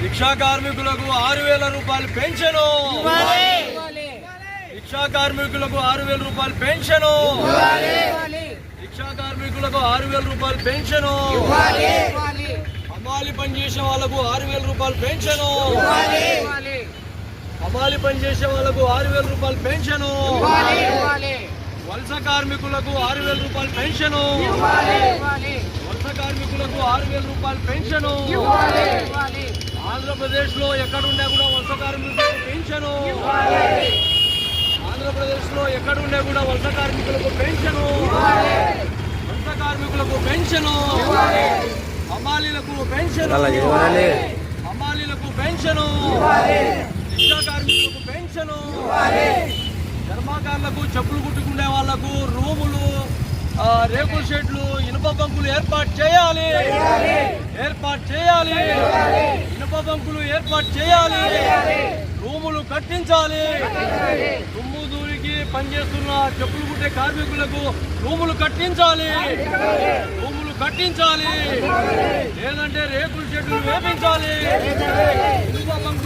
Rickshaw కార్మికులకు 6,000 రూపాయలు pension. Rickshaw కార్మికులకు 6,000 రూపాయలు పెన్షను. రిక్షా కార్మికులకు 6,000 రూపాయలు పెన్షను. హమాలి పనిచేసే వాళ్ళకు 6,000 రూపాయలు పెన్షను. హమాలి పనిచేసే వాళ్ళకు 6,000 రూపాయలు పెన్షను. వలస కార్మికులకు 6,000 రూపాయలు పెన్షను. వలస కార్మికులకు 6,000 రూపాయలు పెన్షను. ఆంధ్రప్రదేశ్ లో ఎక్కడున్నా కూడా వలస కార్మికులకు పెన్షను. ఆంధ్రప్రదేశ్ లో ఎక్కడున్నా కూడా వలస కార్మికులకు పెన్షను. వలస కార్మికులకు పెన్షను. హమాలీలకు పెన్షను. హమాలీలకు పెన్షను. రిక్షా కార్మికులకు పెన్షను. కర్మాగారులకు చెప్పులు కుట్టుకునే వాళ్లకు రూములు, రేకుల షెడ్లు, ఇనుప బంకులు ఏర్పాటు చేయాలి. ఇనుప బంకులు ఏర్పాటు చేయాలి. రూములు కట్టించాలి. దుమ్ము దూరికి పనిచేస్తున్న చెప్పులు కుట్టే కార్మికులకు రూములు కట్టించాలి. లేదంటే రేకుల షెడ్లు వేపించాలి. ఇనుప బంకులు